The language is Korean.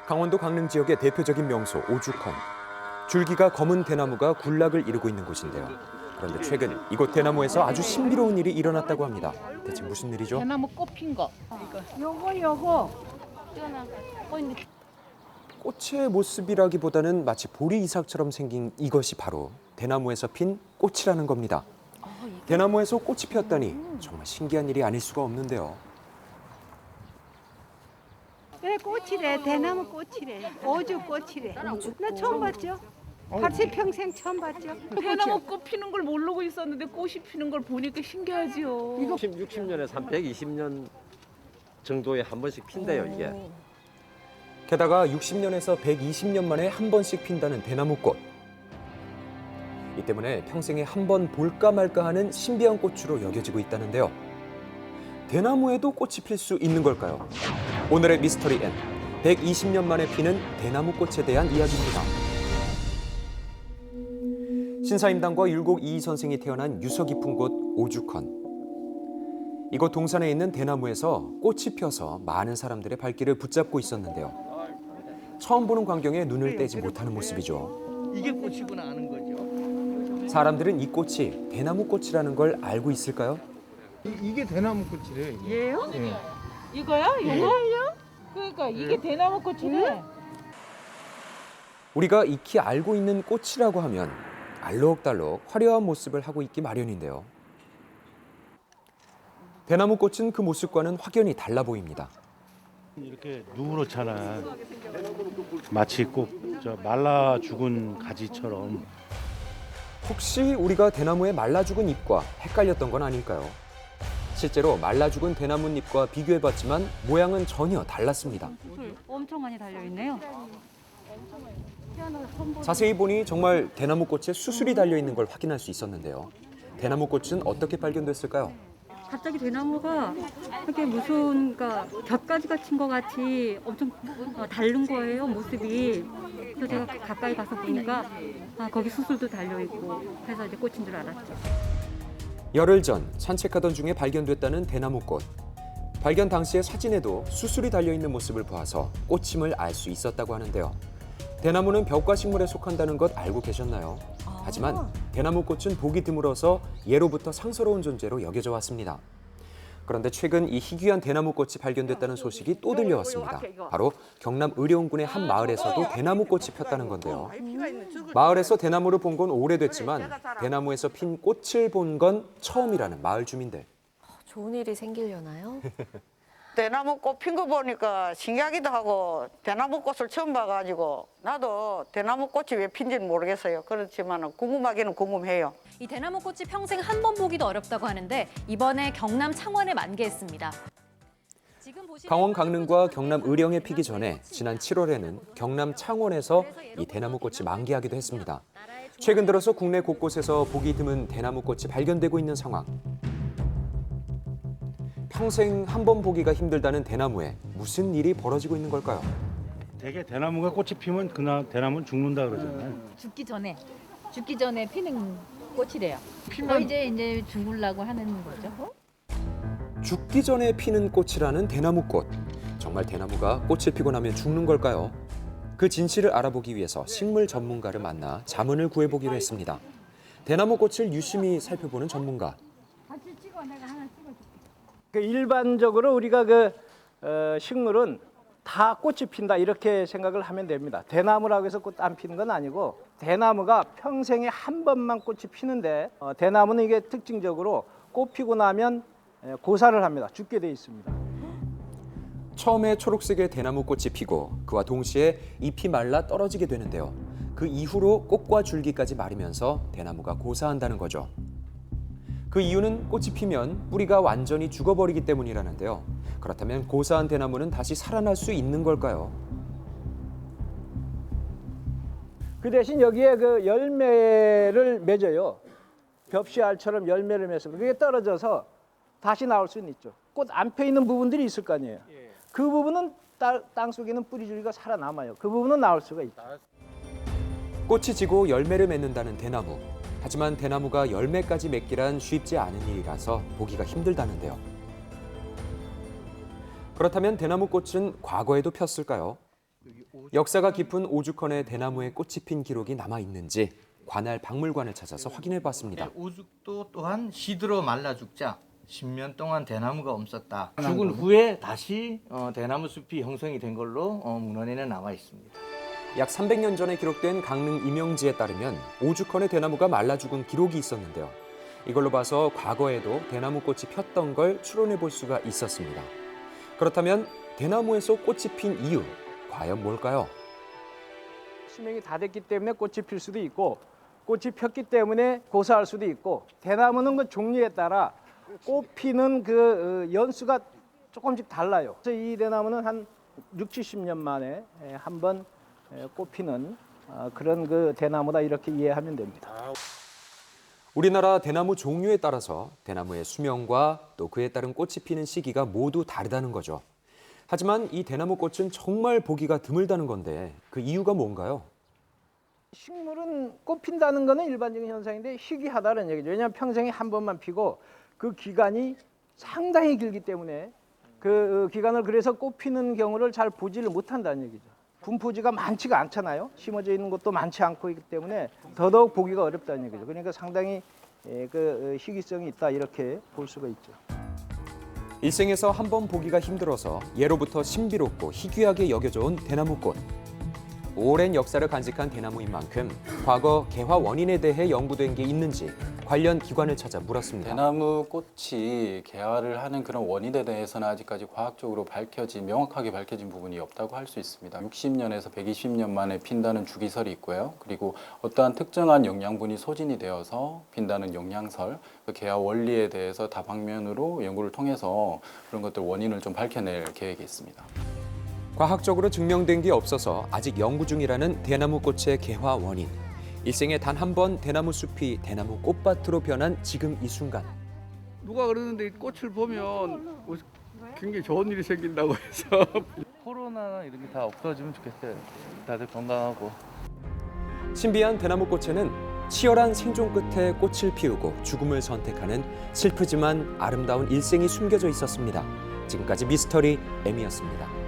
강원도 강릉 지역의 대표적인 명소 오죽헌. 줄기가 검은 대나무가 군락을 이루고 있는 곳인데요. 그런데 최근 이곳 대나무에서 아주 신비로운 일이 일어났다고 합니다. 대체 무슨 일이죠? 대나무 꽃핀 거. 요거. 꽃의 모습이라기보다는 마치 보리 이삭처럼 생긴 이것이 바로 대나무에서 핀 꽃이라는 겁니다. 대나무에서 꽃이 피었다니 정말 신기한 일이 아닐 수가 없는데요. 그래 꽃이래. 대나무 꽃이래. 오주 꽃이래. 나 처음 봤죠? 같이 평생 처음 봤죠? 대나무 꽃 피는 걸 모르고 있었는데 꽃이 피는 걸 보니까 신기하지요. 60년에서 한 120년 정도에 한 번씩 핀대요, 이게. 게다가 60년에서 120년 만에 한 번씩 핀다는 대나무꽃. 이 때문에 평생에 한 번 볼까 말까 하는 신비한 꽃으로 여겨지고 있다는데요. 대나무에도 꽃이 필 수 있는 걸까요? 오늘의 미스터리 N, 120년 만에 피는 대나무꽃에 대한 이야기입니다. 신사임당과 율곡 이희 선생이 태어난 유서 깊은 곳 오죽헌. 이곳 동산에 있는 대나무에서 꽃이 펴서 많은 사람들의 발길을 붙잡고 있었는데요. 처음 보는 광경에 눈을 떼지 못하는 모습이죠. 이게 꽃이구나 아는 거죠. 사람들은 이 꽃이 대나무꽃이라는 걸 알고 있을까요? 이게 대나무 꽃이래. 이게. 얘요? 예. 이거야? 이거요? 그러니까 이게 대나무 꽃이네. 우리가 익히 알고 있는 꽃이라고 하면 알록달록 화려한 모습을 하고 있기 마련인데요. 대나무꽃은 그 모습과는 확연히 달라 보입니다. 이렇게 누렇잖아. 마치 꼭 말라 죽은 가지처럼. 혹시 우리가 대나무의 말라 죽은 잎과 헷갈렸던 건 아닐까요? 실제로 말라 죽은 대나뭇잎과 비교해봤지만 모양은 전혀 달랐습니다. 엄청 많이 달려있네요. 자세히 보니 정말 대나무꽃에 수술이 달려있는 걸 확인할 수 있었는데요. 대나무꽃은 어떻게 발견됐을까요? 갑자기 대나무가 이렇게 무슨 곁가지 갇힌 것 같이 엄청 다른 거예요, 모습이. 그래서 제가 가까이 가서 보니까 거기 수술도 달려있고 해서 이제 꽃인 줄 알았죠. 열흘 전 산책하던 중에 발견됐다는 대나무꽃. 발견 당시의 사진에도 수술이 달려있는 모습을 보아서 꽃임을 알 수 있었다고 하는데요. 대나무는 벽과 식물에 속한다는 것 알고 계셨나요? 하지만 대나무꽃은 보기 드물어서 예로부터 상스러운 존재로 여겨져 왔습니다. 그런데 최근 이 희귀한 대나무꽃이 발견됐다는 소식이 또 들려왔습니다. 바로 경남 의령군의 한 마을에서도 대나무꽃이 폈다는 건데요. 마을에서 대나무를 본 건 오래됐지만 대나무에서 핀 꽃을 본 건 처음이라는 마을 주민들. 좋은 일이 생기려나요? 대나무 꽃 핀 거 보니까 신기하기도 하고 대나무 꽃을 처음 봐가지고 나도 대나무 꽃이 왜 핀지는 모르겠어요. 그렇지만 궁금하기는 궁금해요. 이 대나무 꽃이 평생 한 번 보기도 어렵다고 하는데 이번에 경남 창원에 만개했습니다. 강원 강릉과 경남 의령에 피기 전에 지난 7월에는 경남 창원에서 이 대나무꽃이 만개하기도 했습니다. 최근 들어서 국내 곳곳에서 보기 드문 대나무꽃이 발견되고 있는 상황. 평생 한 번 보기가 힘들다는 대나무에 무슨 일이 벌어지고 있는 걸까요? 되게 대나무가 꽃이 피면 그날 대나무는 죽는다 그러잖아요. 죽기 전에 피는 꽃이래요. 또 이제 죽으려고 하는 거죠. 죽기 전에 피는 꽃이라는 대나무꽃. 정말 대나무가 꽃을 피고 나면 죽는 걸까요? 그 진실을 알아보기 위해서 식물 전문가를 만나 자문을 구해보기로 했습니다. 대나무꽃을 유심히 살펴보는 전문가. 일반적으로 우리가 식물은 다 꽃이 핀다 이렇게 생각을 하면 됩니다. 대나무라고 해서 꽃 안 피는 건 아니고 대나무가 평생에 한 번만 꽃이 피는데 대나무는 이게 특징적으로 꽃 피고 나면 고사를 합니다. 죽게 돼 있습니다. 처음에 초록색의 대나무꽃이 피고 그와 동시에 잎이 말라 떨어지게 되는데요. 그 이후로 꽃과 줄기까지 마르면서 대나무가 고사한다는 거죠. 그 이유는 꽃이 피면 뿌리가 완전히 죽어버리기 때문이라는데요. 그렇다면 고사한 대나무는 다시 살아날 수 있는 걸까요? 그 대신 여기에 열매를 맺어요. 벽시알처럼 열매를 맺으면 그게 떨어져서 다시 나올 수는 있죠. 꽃 안 펴 있는 부분들이 있을 거 아니에요. 그 부분은 땅 속에는 뿌리 줄기가 살아남아요. 그 부분은 나올 수가 있죠. 꽃이 지고 열매를 맺는다는 대나무. 하지만 대나무가 열매까지 맺기란 쉽지 않은 일이라서 보기가 힘들다는데요. 그렇다면 대나무 꽃은 과거에도 폈을까요? 역사가 깊은 오죽헌의 대나무에 꽃이 핀 기록이 남아 있는지 관할 박물관을 찾아서 확인해 봤습니다. 오죽도 또한 시들어 말라 죽자 10년 동안 대나무가 없었다. 죽은 후에 다시 대나무 숲이 형성이 된 걸로 문헌에는 나와 있습니다. 약 300년 전에 기록된 강릉 임영지에 따르면 오죽헌의 대나무가 말라 죽은 기록이 있었는데요. 이걸로 봐서 과거에도 대나무 꽃이 폈던 걸 추론해 볼 수가 있었습니다. 그렇다면 대나무에서 꽃이 핀 이유, 과연 뭘까요? 수명이 다 됐기 때문에 꽃이 필 수도 있고 꽃이 폈기 때문에 고사할 수도 있고 대나무는 그 종류에 따라 꽃 피는 그 연수가 조금씩 달라요. 그래서 이 대나무는 한 60-70년 만에 한 번 꽃 피는 그런 그 대나무다 이렇게 이해하면 됩니다. 우리나라 대나무 종류에 따라서 대나무의 수명과 또 그에 따른 꽃이 피는 시기가 모두 다르다는 거죠. 하지만 이 대나무 꽃은 정말 보기가 드물다는 건데 그 이유가 뭔가요? 식물은 꽃 핀다는 거는 일반적인 현상인데 희귀하다는 얘기죠. 왜냐하면 평생에 한 번만 피고 그 기간이 상당히 길기 때문에 그 기간을 그래서 꽃 피는 경우를 잘 보지를 못한다는 얘기죠. 분포지가 많지가 않잖아요. 심어져 있는 곳도 많지 않고 있기 때문에 더더욱 보기가 어렵다는 얘기죠. 그러니까 상당히 그 희귀성이 있다 이렇게 볼 수가 있죠. 일생에서 한 번 보기가 힘들어서 예로부터 신비롭고 희귀하게 여겨져온 대나무꽃. 오랜 역사를 간직한 대나무인 만큼 과거 개화 원인에 대해 연구된 게 있는지 관련 기관을 찾아 물었습니다. 대나무 꽃이 개화를 하는 그런 원인에 대해서는 아직까지 과학적으로 명확하게 밝혀진 부분이 없다고 할 수 있습니다. 60년에서 120년 만에 핀다는 주기설이 있고요. 그리고 어떠한 특정한 영양분이 소진이 되어서 핀다는 영양설, 그 개화 원리에 대해서 다방면으로 연구를 통해서 그런 것들 원인을 좀 밝혀낼 계획이 있습니다. 과학적으로 증명된 게 없어서 아직 연구 중이라는 대나무 꽃의 개화 원인. 일생에 단 한 번 대나무 숲이 대나무 꽃밭으로 변한 지금 이 순간. 누가 그러는데 이 꽃을 보면 굉장히 좋은 일이 생긴다고 해서 코로나나 이런 게 다 없어지면 좋겠어요. 다들 건강하고. 신비한 대나무 꽃에는 치열한 생존 끝에 꽃을 피우고 죽음을 선택하는 슬프지만 아름다운 일생이 숨겨져 있었습니다. 지금까지 미스터리 M이었습니다.